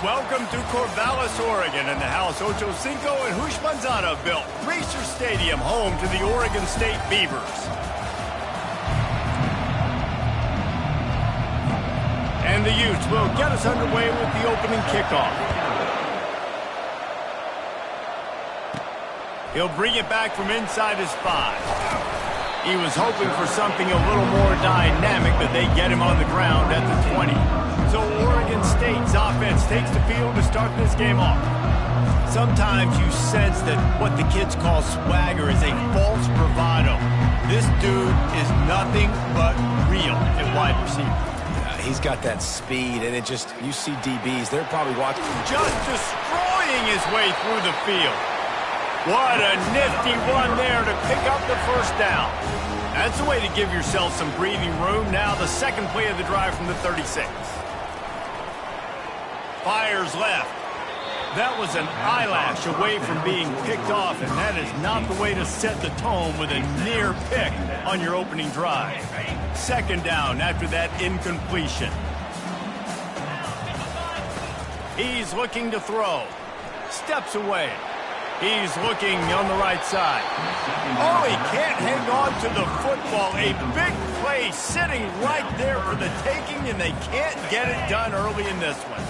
welcome to Corvallis, Oregon, in the house Ocho Cinco and Hoosh Manzana built Racer Stadium, home to the Oregon State Beavs. And the Utes will get us underway with the opening kickoff. He'll bring it back from inside his 5. He was hoping for something a little more dynamic, but they get him on the ground at the 20. So Oregon State's offense takes the field to start this game off. Sometimes you sense that what the kids call swagger is a false bravado. This dude is nothing but real at wide receiver. He's got that speed, and you see DBs, they're probably watching. Just destroying his way through the field. What a nifty run there to pick up the first down. That's the way to give yourself some breathing room. Now the second play of the drive from the 36. Fires left. That was an eyelash away from being picked off, and that is not the way to set the tone with a near pick on your opening drive. Second down after that incompletion. He's looking to throw. Steps away. He's looking on the right side. Oh, he can't hang on to the football. A big play sitting right there for the taking, and they can't get it done early in this one.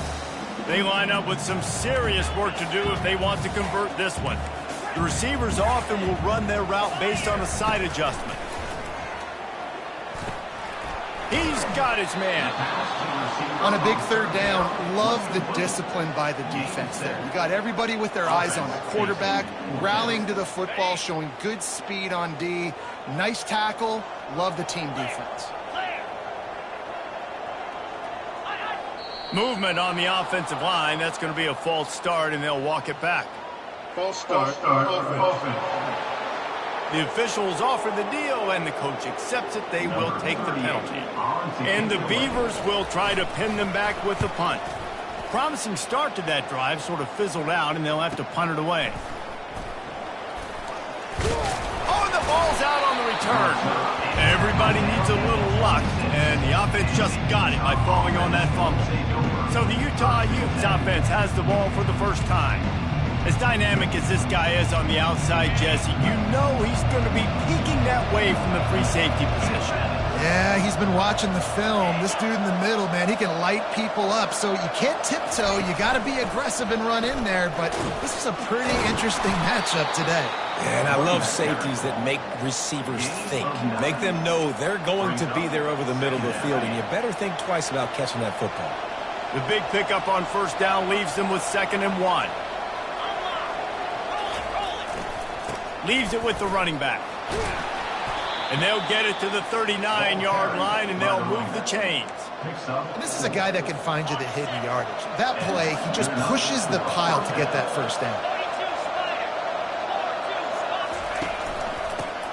They line up with some serious work to do if they want to convert this one. The receivers often will run their route based on a side adjustment. He's got his man. On a big third down, love the discipline by the defense there. You got everybody with their eyes on the quarterback, rallying to the football, showing good speed on D. Nice tackle. Love the team defense. Movement on the offensive line. That's going to be a false start, and they'll walk it back. False start. Offense. The officials offer the deal, and the coach accepts it. They will take the penalty. And the Beavers will try to pin them back with the punt. Promising start to that drive sort of fizzled out, and they'll have to punt it away. Oh, the ball's out on the return. Everybody needs a little luck, and the offense just got it by falling on that fumble. So the Utah Utes offense has the ball for the first time. As dynamic as this guy is on the outside, Jesse, you know he's going to be peeking that way from the free safety position. Yeah, he's been watching the film. This dude in the middle, man, he can light people up. So you can't tiptoe. You got to be aggressive and run in there. But this is a pretty interesting matchup today. And I love safeties that make receivers think. Make them know they're going to be there over the middle of the field, and you better think twice about catching that football. The big pickup on first down leaves them with 2nd and 1. Leaves it with the running back. And they'll get it to the 39-yard line, and they'll move the chains. And this is a guy that can find you the hidden yardage. That play, he just pushes the pile to get that first down.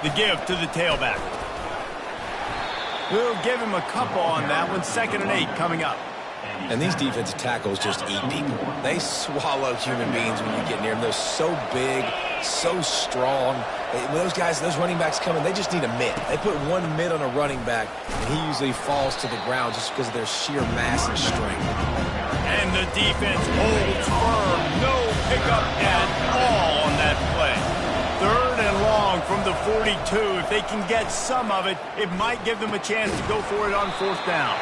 The give to the tailback. We'll give him a couple on that one. 2nd and 8 coming up. And these defensive tackles just eat people. They swallow human beings when you get near them. They're so big, so strong. When those guys, those running backs come in, they just need a mid. They put one mid on a running back, and he usually falls to the ground just because of their sheer mass and strength. And the defense holds firm. No pickup at all on that play. 3rd and long from the 42. If they can get some of it, it might give them a chance to go for it on 4th down.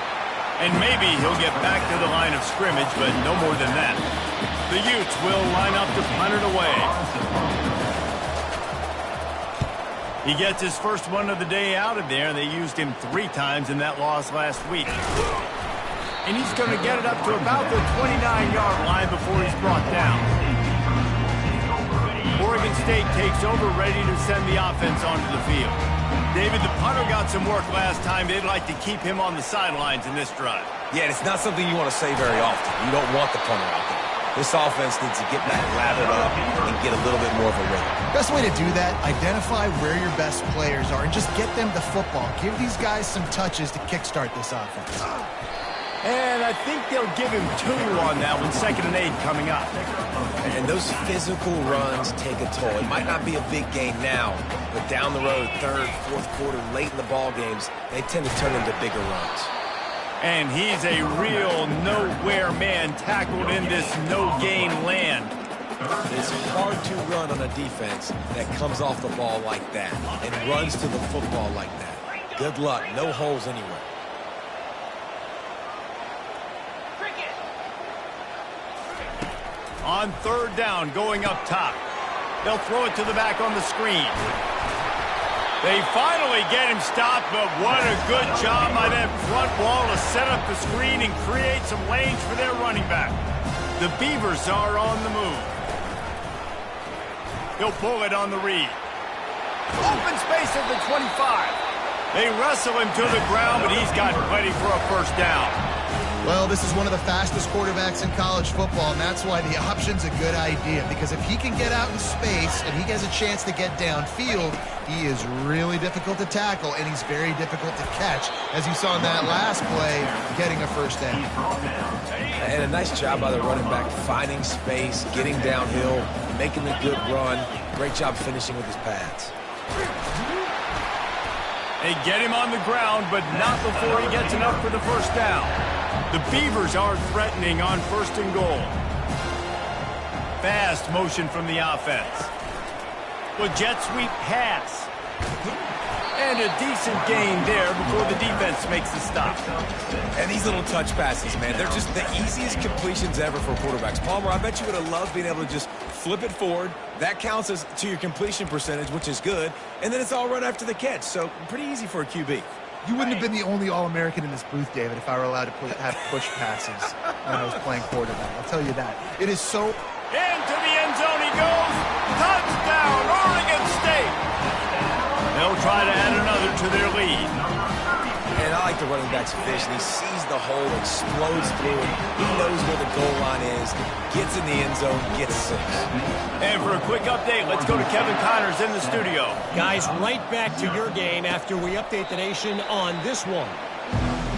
And maybe he'll get back to the line of scrimmage, but no more than that. The Utes will line up to punt it away. He gets his first one of the day out of there. They used him 3 times in that loss last week. And he's going to get it up to about the 29-yard line before he's brought down. Oregon State takes over, ready to send the offense onto the field. David, the punter got some work last time. They'd like to keep him on the sidelines in this drive. Yeah, it's not something you want to say very often. You don't want the punter out there. This offense needs to get back lathered up and get a little bit more of a rhythm. Best way to do that, identify where your best players are and just get them the football. Give these guys some touches to kickstart this offense. And I think they'll give him 2 on that one. 2nd and 8 coming up. And those physical runs take a toll. It might not be a big game now, but down the road, 3rd, 4th quarter, late in the ball games, they tend to turn into bigger runs. And he's a real nowhere man tackled in this no-gain land. It's hard to run on a defense that comes off the ball like that and runs to the football like that. Good luck. No holes anywhere. On third down, going up top. They'll throw it to the back on the screen. They finally get him stopped, but what a good job by that front wall to set up the screen and create some lanes for their running back. The Beavs are on the move. He'll pull it on the read. Open space at the 25. They wrestle him to the ground, but he's got plenty for a first down. Well, this is one of the fastest quarterbacks in college football, and that's why the option's a good idea. Because if he can get out in space and he has a chance to get downfield, he is really difficult to tackle, and he's very difficult to catch, as you saw in that last play, getting a first down. And a nice job by the running back, finding space, getting downhill, making a good run. Great job finishing with his pads. They get him on the ground, but not before he gets enough for the first down. The Beavs are threatening on first and goal. Fast motion from the offense. Well, jet sweep pass. And a decent gain there before the defense makes the stop. And these little touch passes, man, they're just the easiest completions ever for quarterbacks. Palmer, I bet you would have loved being able to just flip it forward. That counts as to your completion percentage, which is good. And then it's all run after the catch, so pretty easy for a QB. You wouldn't have been the only All-American in this booth, David, if I were allowed to have push passes when I was playing quarterback. I'll tell you that. It is so... Into the end zone he goes. Touchdown, Oregon State. They'll try to add another to their lead. And I like the running back's vision. He sees the hole, explodes through it. He knows where the goal line is, gets in the end zone, gets 6. And for a quick update, let's go to Kevin Connors in the studio. Guys, right back to your game after we update the nation on this one.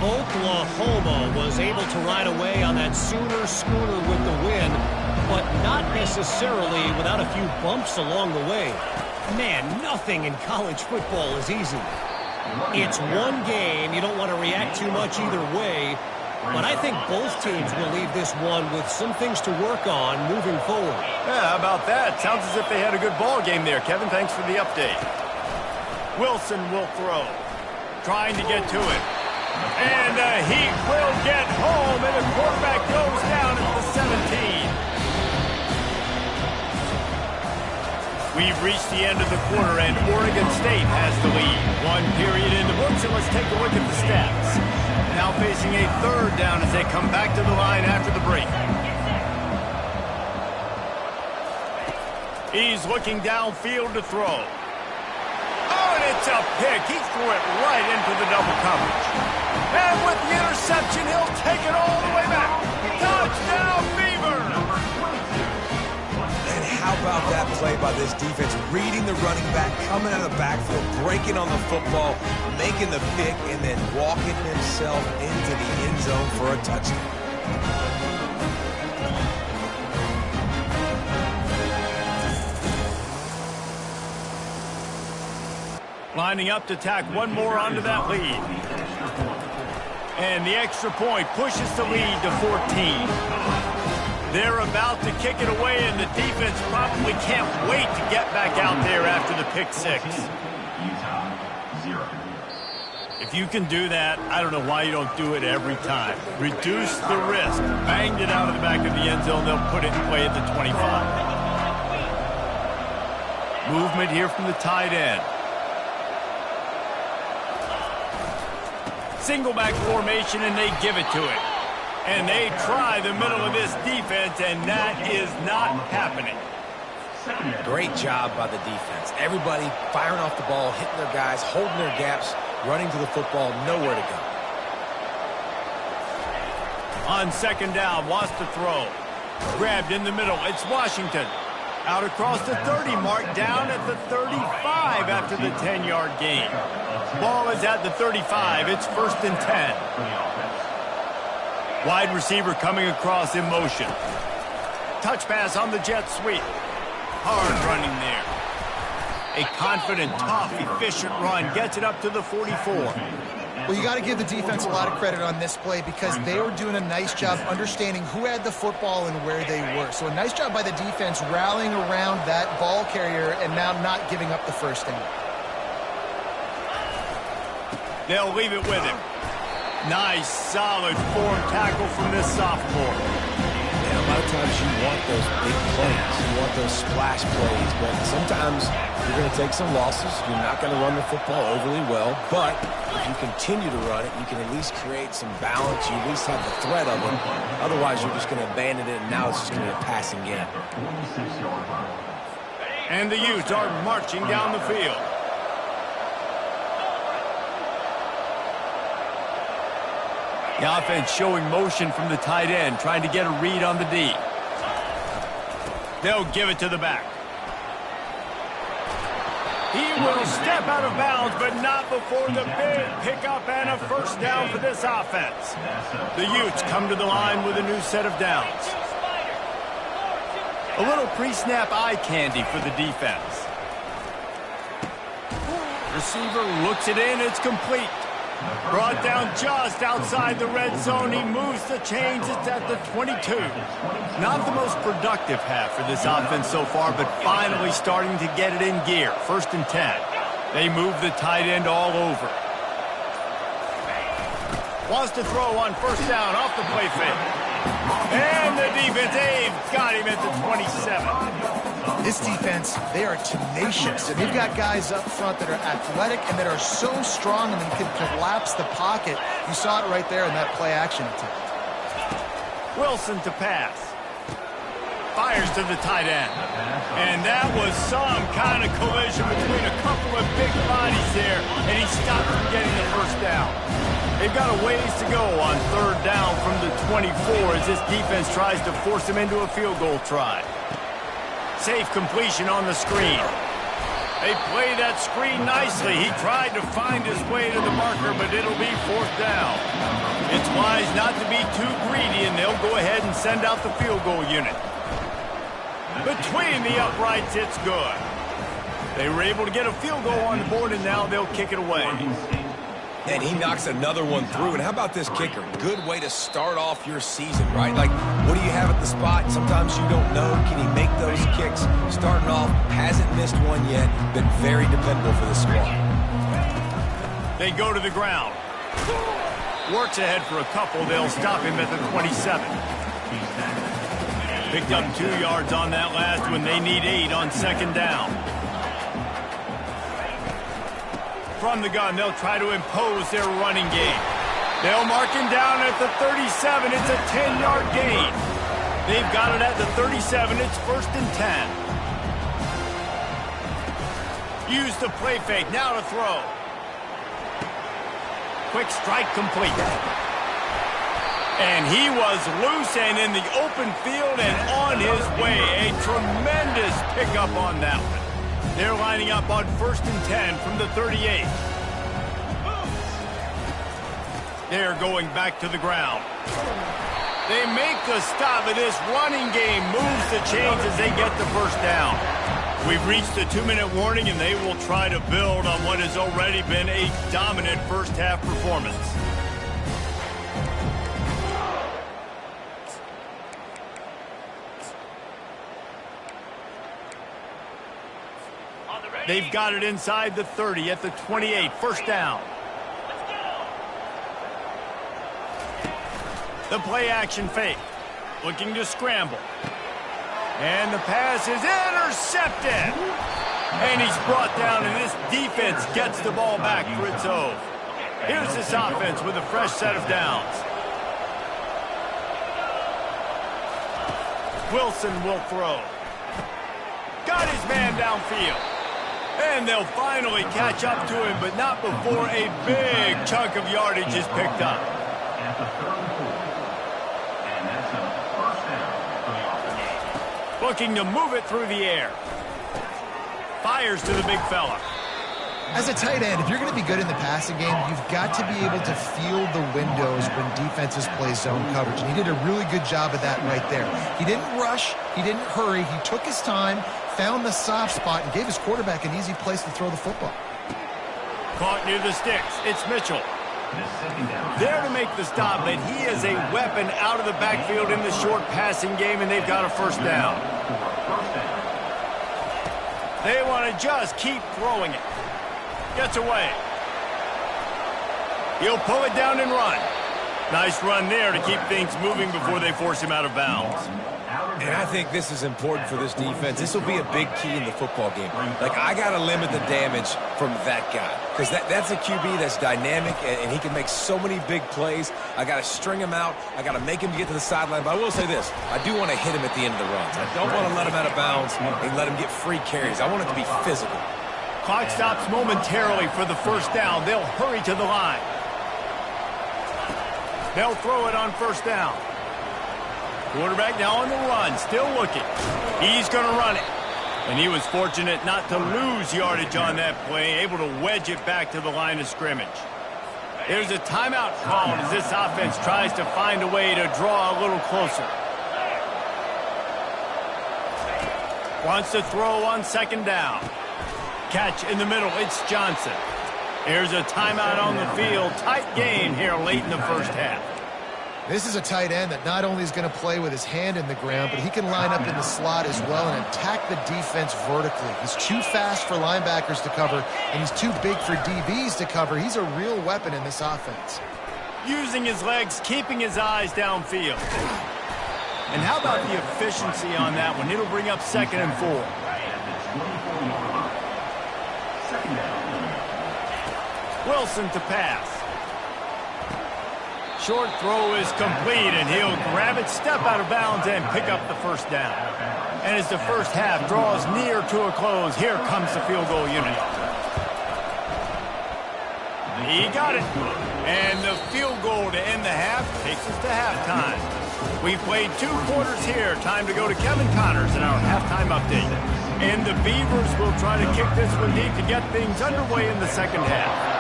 Oklahoma was able to ride away on that Sooner schooner with the win, but not necessarily without a few bumps along the way. Man, nothing in college football is easy. It's one game. You don't want to react too much either way, but I think both teams will leave this one with some things to work on moving forward. Yeah, how about that? Sounds as if they had a good ball game there. Kevin, thanks for the update. Wilson will throw. Trying to get to it. And he will get home, and the quarterback goes down at the 17. We've reached the end of the quarter, and Oregon State has the lead. One period in the books, and let's take a look at the stats. Now facing a third down as they come back to the line after the break. He's looking downfield to throw. Oh, and it's a pick. He threw it right into the double coverage. And with the interception, he'll take it all the way back. Touchdown, Beavers! And how about that play by this defense? Reading the running back, coming out of the backfield, breaking on the football, making the pick, and then walking himself into the end zone for a touchdown. Lining up to tack one more onto that lead. And the extra point pushes the lead to 14. They're about to kick it away, and the defense probably can't wait to get back out there after the pick six. If you can do that, I don't know why you don't do it every time. Reduce the risk. Banged it out of the back of the end zone. They'll put it in play at the 25. Movement here from the tight end. Single back formation, and they give it to it. And they try the middle of this defense, and that is not happening. Great job by the defense. Everybody firing off the ball, hitting their guys, holding their gaps, running to the football, nowhere to go. On second down, wants to throw. Grabbed in the middle. It's Washington. Out across the 30 mark, down at the 35 after the 10-yard gain. Ball is at the 35. It's 1st and 10. Wide receiver coming across in motion. Touch pass on the jet sweep. Hard running there. A confident, tough, efficient run gets it up to the 44. Well, you got to give the defense a lot of credit on this play because they were doing a nice job understanding who had the football and where they were. So a nice job by the defense rallying around that ball carrier and now not giving up the first down. They'll leave it with him. Nice, solid form tackle from this sophomore. Yeah, a lot of times you want those big plays. You want those splash plays, but sometimes you're going to take some losses. You're not going to run the football overly well, but if you continue to run it, you can at least create some balance. You at least have the threat of it. Otherwise, you're just going to abandon it, and now it's just going to be a passing game. And the Utes are marching down the field. The offense showing motion from the tight end, trying to get a read on the D. They'll give it to the back. He will step out of bounds, but not before the big pickup and a first down for this offense. The Utes come to the line with a new set of downs. A little pre-snap eye candy for the defense. Receiver looks it in, it's complete. Brought down just outside the red zone. He moves the chains. It's at the 22. Not the most productive half for this offense so far, but finally starting to get it in gear. 1st and 10. They move the tight end all over. Wants to throw on 1st down off the play fake. And the defense, they've got him at the 27. This defense, they are tenacious, and they've got guys up front that are athletic and that are so strong and can collapse the pocket. You saw it right there in that play-action attempt. Wilson to pass. Fires to the tight end. And that was some kind of collision between a couple of big bodies there, and he stopped from getting the first down. They've got a ways to go on 3rd down from the 24 as this defense tries to force him into a field goal try. Safe completion on the screen. They play that screen nicely. He tried to find his way to the marker, but it'll be 4th down. It's wise not to be too greedy, and they'll go ahead and send out the field goal unit. Between the uprights, it's good. They were able to get a field goal on the board, and now they'll kick it away. And he knocks another one through. And how about this kicker? Good way to start off your season, right? Like, what do you have at the spot? Sometimes you don't know. Can he make those kicks? Starting off, hasn't missed one yet. Been very dependable for the squad. They go to the ground. Works ahead for a couple. They'll stop him at the 27. Picked up 2 yards on that last one. They need 8 on 2nd down. From the gun, they'll try to impose their running game. They'll mark him down at the 37. It's a 10-yard gain. They've got it at the 37. It's 1st and 10. Use the play fake. Now to throw. Quick strike complete. And he was loose and in the open field and on his way. A tremendous pickup on that one. They're lining up on 1st and 10 from the 38. They're going back to the ground. They make the stop, and this running game moves the chains as they get the first down. We've reached the 2-minute warning, and they will try to build on what has already been a dominant first-half performance. They've got it inside the 30 at the 28. 1st down. The play-action fake. Looking to scramble. And the pass is intercepted. And he's brought down, and this defense gets the ball back for its own. Here's this offense with a fresh set of downs. Wilson will throw. Got his man downfield. And they'll finally catch up to him, but not before a big chunk of yardage is picked up. Looking to move it through the air. Fires to the big fella. As a tight end, if you're going to be good in the passing game, you've got to be able to field the windows when defenses play zone coverage. And he did a really good job of that right there. He didn't rush. He didn't hurry. He took his time, found the soft spot, and gave his quarterback an easy place to throw the football. Caught near the sticks. It's Mitchell. There to make the stop, but he is a weapon out of the backfield in the short passing game, and they've got a first down. They want to just keep throwing it. Gets away. He'll pull it down and run. Nice run there to keep things moving before they force him out of bounds. And I think this is important for this defense. This will be a big key in the football game. Like, I got to limit the damage from that guy. Because that's a QB that's dynamic, and he can make so many big plays. I got to string him out. I got to make him get to the sideline. But I will say this. I do want to hit him at the end of the runs. I don't want to let him out of bounds and let him get free carries. I want it to be physical. Clock stops momentarily for the first down. They'll hurry to the line. They'll throw it on first down. Quarterback now on the run, still looking. He's going to run it. And he was fortunate not to lose yardage on that play, able to wedge it back to the line of scrimmage. There's a timeout called as this offense tries to find a way to draw a little closer. Wants to throw on second down. Catch in the middle, it's Johnson. Here's a timeout on the field. Tight game here late in the first half. This is a tight end that not only is going to play with his hand in the ground, but he can line up in the slot as well and attack the defense vertically. He's too fast for linebackers to cover, and he's too big for DBs to cover. He's a real weapon in this offense. Using his legs, keeping his eyes downfield. And how about the efficiency on that one? It'll bring up 2nd and 4. Wilson to pass. Short throw is complete, and he'll grab it, step out of bounds, and pick up the first down. And as the first half draws near to a close, here comes the field goal unit. He got it. And the field goal to end the half takes us to halftime. We've played 2 quarters here. Time to go to Kevin Connors in our halftime update. And the Beavers will try to kick this one deep to get things underway in the second half.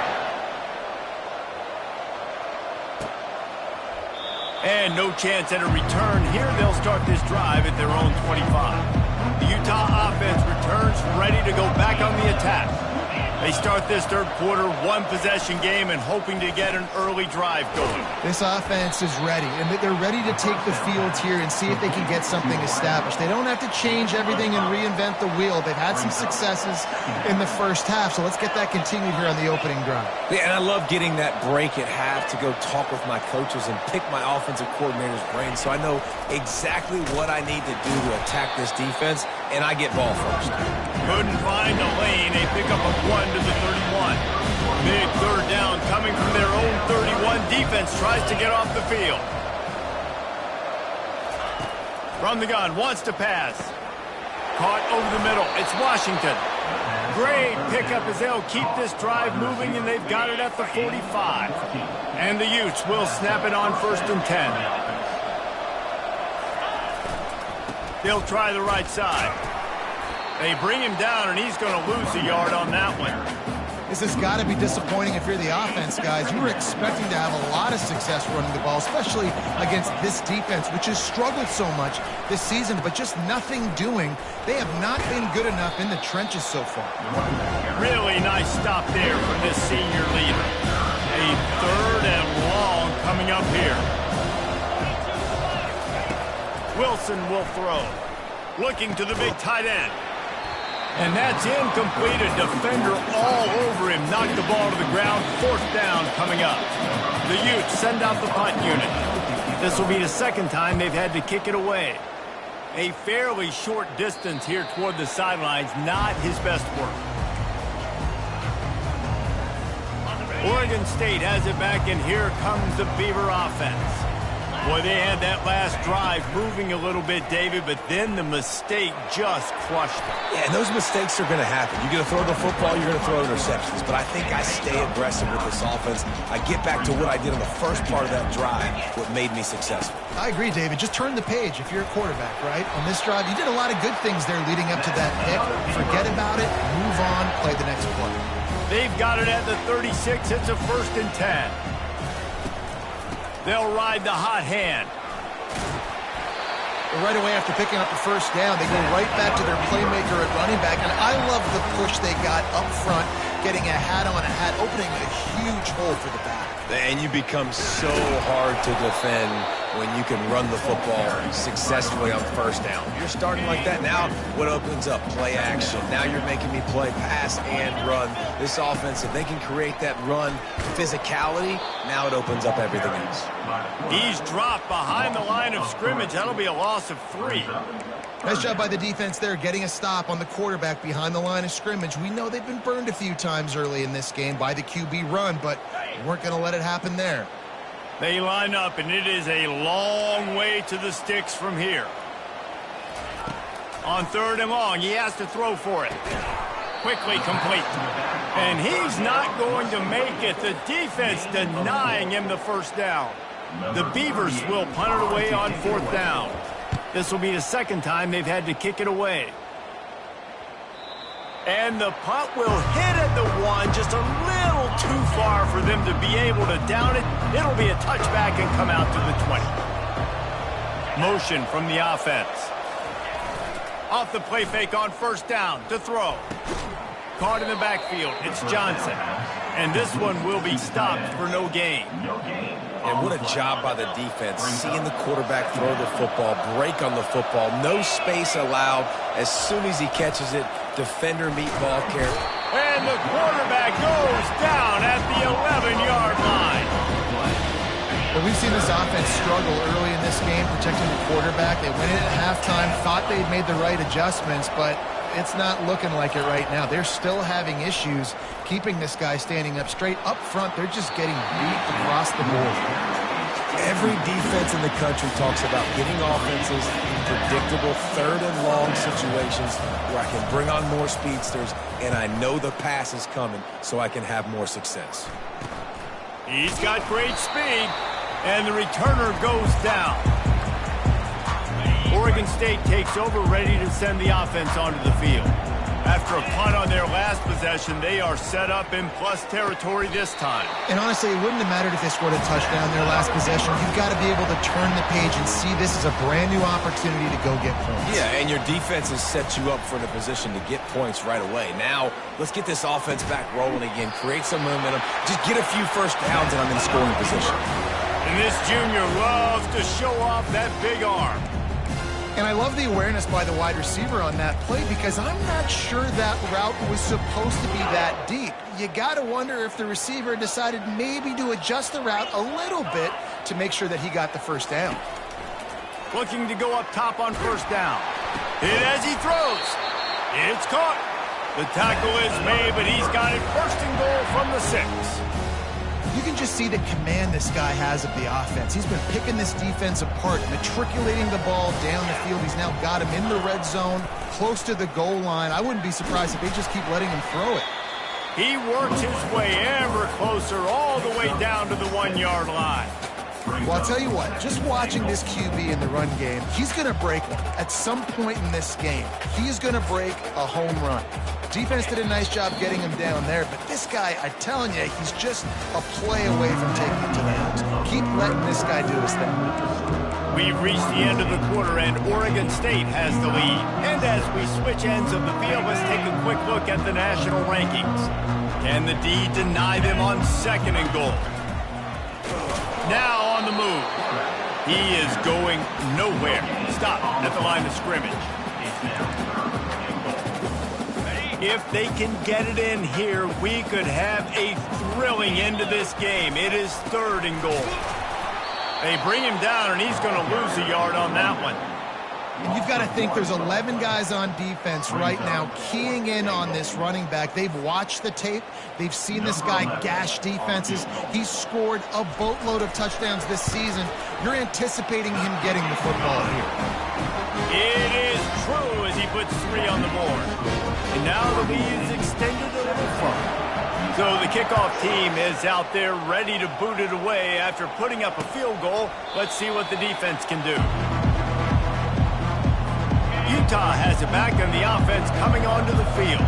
And no chance at a return here. They'll start this drive at their own 25. The Utah offense returns ready to go back on the attack. They start this third quarter, 1-possession game, and hoping to get an early drive going. This offense is ready, and they're ready to take the field here and see if they can get something established. They don't have to change everything and reinvent the wheel. They've had some successes in the first half, so let's get that continued here on the opening drive. Yeah, and I love getting that break at half to go talk with my coaches and pick my offensive coordinator's brain so I know exactly what I need to do to attack this defense, and I get ball first. Couldn't find a lane. They pick up a 1 to the 31. Big third down coming from their own 31. Defense tries to get off the field. From the gun, wants to pass. Caught over the middle. It's Washington. Great pickup as they'll keep this drive moving, and they've got it at the 45. And the Utes will snap it on 1st and 10. They'll try the right side. They bring him down, and he's going to lose a yard on that one. This has got to be disappointing if you're the offense, guys. You were expecting to have a lot of success running the ball, especially against this defense, which has struggled so much this season, but just nothing doing. They have not been good enough in the trenches so far. Really nice stop there from this senior leader. A 3rd and long coming up here. Wilson will throw. Looking to the big tight end. And that's incomplete. A defender all over him. Knocked the ball to the ground. 4th down coming up. The Utes send out the punt unit. This will be the 2nd time they've had to kick it away. A fairly short distance here toward the sidelines. Not his best work. Oregon State has it back, and here comes the Beaver offense. Boy, they had that last drive moving a little bit, David, but then the mistake just crushed them. Yeah, and those mistakes are going to happen. You're going to throw the football, you're going to throw interceptions. But I think I stay aggressive with this offense. I get back to what I did in the first part of that drive, what made me successful. I agree, David. Just turn the page if you're a quarterback, right? On this drive, you did a lot of good things there leading up to that pick. Forget about it, move on, play the next play. They've got it at the 36. It's a 1st and 10. They'll ride the hot hand. Right away after picking up the first down, they go right back to their playmaker at running back. And I love the push they got up front getting a hat on a hat, opening a huge hole for the back. And you become so hard to defend when you can run the football successfully on first down. You're starting like that. Now what opens up? Play action. Now you're making me play pass and run. This offense, if they can create that run physicality, now it opens up everything else. He's dropped behind the line of scrimmage. That'll be a loss of 3. Nice job by the defense there, getting a stop on the quarterback behind the line of scrimmage. We know they've been burned a few times early in this game by the QB run, but we weren't going to let it happen there. They line up, and it is a long way to the sticks from here. On 3rd and long, he has to throw for it. Quickly complete. And he's not going to make it. The defense denying him the first down. The Beavers will punt it away on 4th down. This will be the second time they've had to kick it away. And the punt will hit at the 1, just a little too far for them to be able to down it. It'll be a touchback and come out to the 20. Motion from the offense. Off the play fake on 1st down to throw. Caught in the backfield. It's Johnson. And this one will be stopped for no gain. And what a job by the defense, seeing the quarterback throw the football, break on the football, no space allowed. As soon as he catches it, defender meet ball carrier. And the quarterback goes down at the 11-yard line. Well, we've seen this offense struggle early in this game, protecting the quarterback. They went in at halftime, thought they'd made the right adjustments, but it's not looking like it right now. They're still having issues keeping this guy standing up straight. Up front, they're just getting beat across the board. Every defense in the country talks about getting offenses in predictable 3rd and long situations where I can bring on more speedsters and I know the pass is coming so I can have more success. He's got great speed, and the returner goes down. Oregon State takes over, ready to send the offense onto the field. After a punt on their last possession, they are set up in plus territory this time. And honestly, it wouldn't have mattered if they scored a touchdown their last possession. You've got to be able to turn the page and see this as a brand new opportunity to go get points. Yeah, and your defense has set you up for the position to get points right away. Now, let's get this offense back rolling again, create some momentum, just get a few first downs, and I'm in scoring position. And this junior loves to show off that big arm. And I love the awareness by the wide receiver on that play because I'm not sure that route was supposed to be that deep. You got to wonder if the receiver decided maybe to adjust the route a little bit to make sure that he got the first down. Looking to go up top on 1st down. Hit as he throws. It's caught. The tackle is made, but he's got it 1st and goal from the 6. You can just see the command this guy has of the offense. He's been picking this defense apart, matriculating the ball down the field. He's now got him in the red zone, close to the goal line. I wouldn't be surprised if they just keep letting him throw it. He works his way ever closer all the way down to the 1-yard line. Well, I'll tell you what, just watching this QB in the run game, he's going to break one. At some point in this game, he's going to break a home run. Defense did a nice job getting him down there, but this guy, I'm telling you, he's just a play away from taking it to the house. Keep letting this guy do his thing. We've reached the end of the quarter, and Oregon State has the lead. And as we switch ends of the field, let's take a quick look at the national rankings. Can the D deny them on 2nd and goal? Now on the move. He is going nowhere. Stop at the line of scrimmage. If they can get it in here, we could have a thrilling end to this game. It is 3rd and goal. They bring him down, and he's going to lose a yard on that one. And you've got to think there's 11 guys on defense right now keying in on this running back. They've watched the tape. They've seen this guy gash defenses. He's scored a boatload of touchdowns this season. You're anticipating him getting the football here. It is true as he puts 3 on the board. And now the lead is extended a little further. So the kickoff team is out there ready to boot it away after putting up a field goal. Let's see what the defense can do. Utah has it back, and the offense coming onto the field.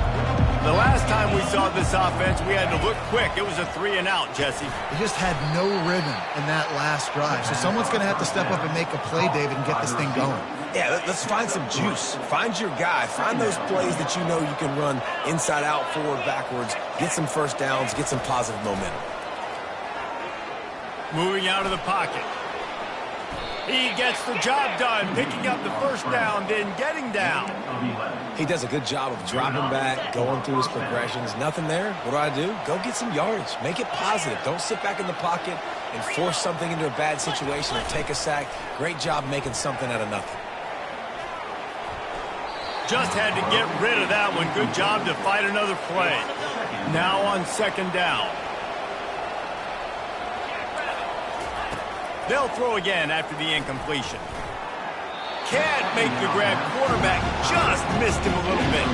The last time we saw this offense, we had to look quick. It was a 3-and-out, Jesse. They just had no rhythm in that last drive. So someone's going to have to step up and make a play, David, and get this thing going. Yeah, let's find some juice. Find your guy. Find those plays that you know you can run inside out, forward, backwards. Get some first downs. Get some positive momentum. Moving out of the pocket. He gets the job done, picking up the first down, then getting down. He does a good job of dropping back, going through his progressions. Nothing there. What do? Go get some yardage. Make it positive. Don't sit back in the pocket and force something into a bad situation or take a sack. Great job making something out of nothing. Just had to get rid of that one. Good job to fight another play. Now on second down. They'll throw again after the incompletion. Can't make the grab. Quarterback just missed him a little bit.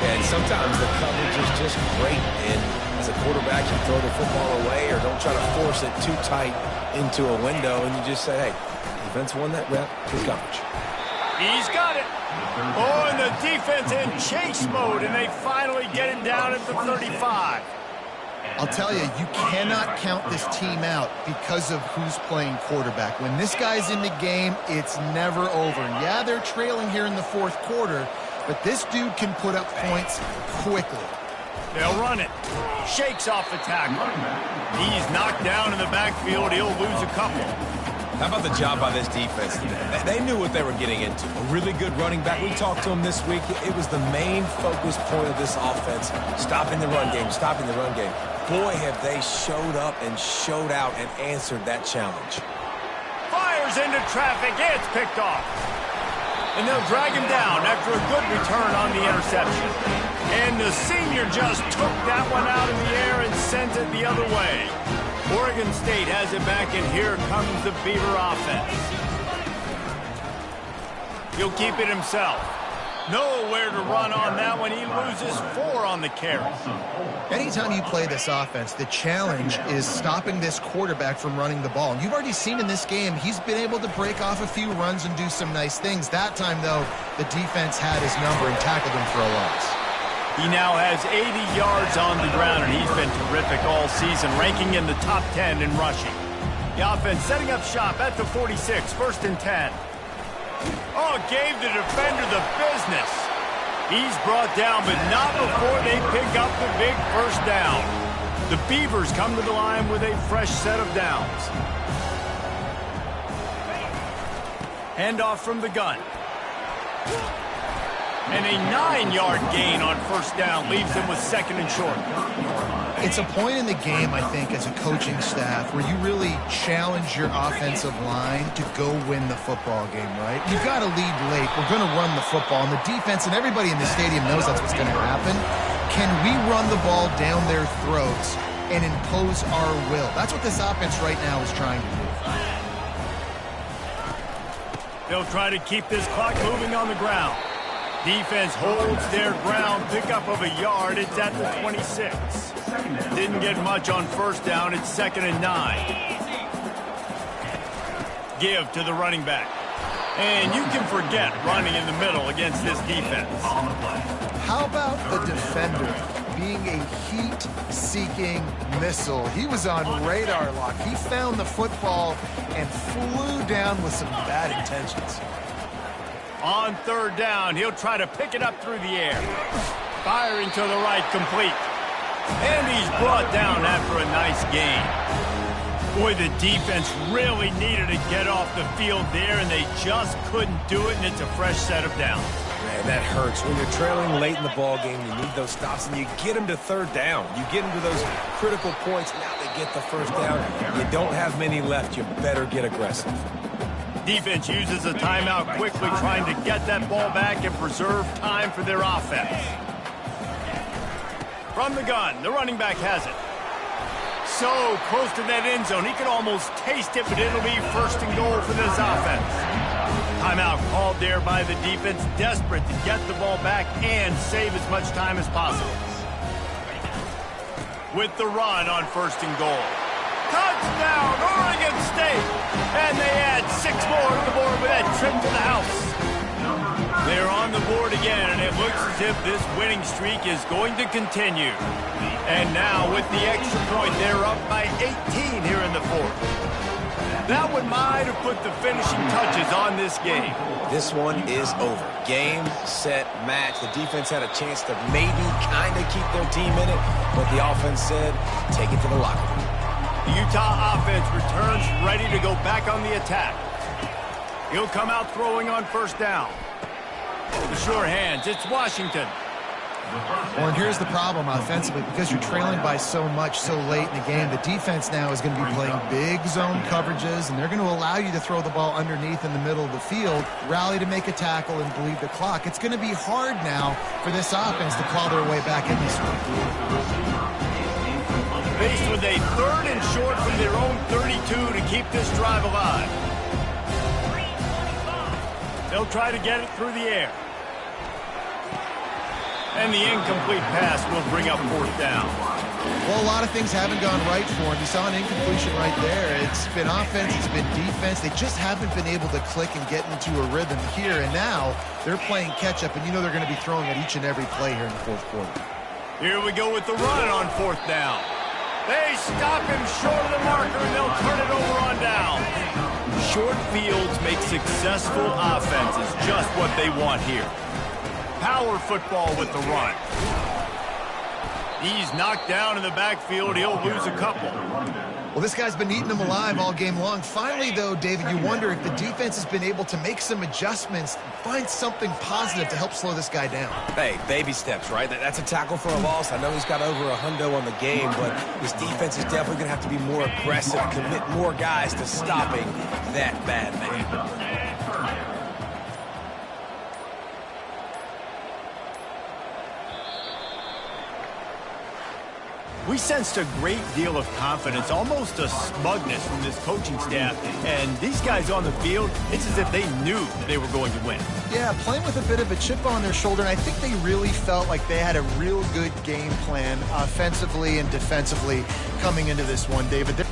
And sometimes the coverage is just great. And as a quarterback, you throw the football away or don't try to force it too tight into a window. And you just say, hey, defense won that rep. Good coverage. He's got it. Oh, and the defense in chase mode, and they finally get him down at the 35. I'll tell you, you cannot count this team out because of who's playing quarterback. When this guy's in the game, it's never over. Yeah, they're trailing here in the fourth quarter, but this dude can put up points quickly. They'll run it. Shakes off the tackle. He's knocked down in the backfield. He'll lose a couple. How about the job by this defense? They knew what they were getting into. A really good running back. We talked to him this week. It was the main focus point of this offense, stopping the run game, stopping the run game. Boy, have they showed up and showed out and answered that challenge. Fires into traffic. It's picked off. And they'll drag him down after a good return on the interception. And the senior just took that one out in the air and sent it the other way. Oregon State has it back, and here comes the Beaver offense. He'll keep it himself. Nowhere to run on that one. He loses 4 on the carry. Anytime you play this offense, the challenge is stopping this quarterback from running the ball. And you've already seen in this game, he's been able to break off a few runs and do some nice things. That time, though, the defense had his number and tackled him for a loss. He now has 80 yards on the ground, and he's been terrific all season, ranking in the top 10 in rushing. The offense setting up shop at the 46, 1st and 10. Oh, gave the defender the business. He's brought down, but not before they pick up the big first down. The Beavers come to the line with a fresh set of downs. Handoff from the gun. And a 9-yard gain on first down leaves him with 2nd and short. It's a point in the game, I think, as a coaching staff where you really challenge your offensive line to go win the football game, right? You've got to lead late. We're going to run the football. And the defense and everybody in the stadium knows that's what's going to happen. Can we run the ball down their throats and impose our will? That's what this offense right now is trying to do. They'll try to keep this clock moving on the ground. Defense holds their ground, pickup of a yard. It's at the 26. Didn't get much on first down. It's 2nd and 9. Give to the running back. And you can forget running in the middle against this defense. How about the defender being a heat-seeking missile? He was on radar lock. He found the football and flew down with some bad intentions. On 3rd down, he'll try to pick it up through the air. Firing to the right, complete. And he's brought down after a nice gain. Boy, the defense really needed to get off the field there, and they just couldn't do it, and it's a fresh set of downs. Man, that hurts. When you're trailing late in the ball game, you need those stops, and you get them to 3rd down. You get them to those critical points. Now they get the first down. You don't have many left. You better get aggressive. Defense uses a timeout quickly, trying to get that ball back and preserve time for their offense. From the gun, the running back has it. So close to that end zone, he could almost taste it, but it'll be 1st and goal for this offense. Timeout called there by the defense, desperate to get the ball back and save as much time as possible. With the run on 1st and goal. Touchdown, Oregon State! And they add 6 more to the board with that trip to the house. They're on the board again, and it looks as if this winning streak is going to continue. And now, with the extra point, they're up by 18 here in the 4th. That one might have put the finishing touches on this game. This one is over. Game, set, match. The defense had a chance to maybe kind of keep their team in it, but the offense said, take it to the locker room. The Utah offense returns ready to go back on the attack. He'll come out throwing on first down. The sure hands, it's Washington. Well, and here's the problem offensively. Because you're trailing by so much so late in the game, the defense now is going to be playing big zone coverages, and they're going to allow you to throw the ball underneath in the middle of the field, rally to make a tackle, and bleed the clock. It's going to be hard now for this offense to claw their way back in this one. Faced with a 3rd and short from their own 32 to keep this drive alive. They'll try to get it through the air. And the incomplete pass will bring up 4th down. Well, a lot of things haven't gone right for him. You saw an incompletion right there. It's been offense, it's been defense. They just haven't been able to click and get into a rhythm here. And now they're playing catch-up, and you know they're going to be throwing at each and every play here in the 4th quarter. Here we go with the run on 4th down. They stop him short of the marker, and they'll turn it over on down. Short fields make successful offenses just what they want here. Power football with the run. He's knocked down in the backfield. He'll lose a couple. Well, this guy's been eating them alive all game long. Finally, though, David, you wonder if the defense has been able to make some adjustments, find something positive to help slow this guy down. Hey, baby steps, right? That's a tackle for a loss. I know he's got over a hundo on the game, but this defense is definitely going to have to be more aggressive, commit more guys to stopping that bad man. We sensed a great deal of confidence, almost a smugness from this coaching staff. And these guys on the field, it's as if they knew they were going to win. Yeah, playing with a bit of a chip on their shoulder, and I think they really felt like they had a real good game plan offensively and defensively coming into this one, David.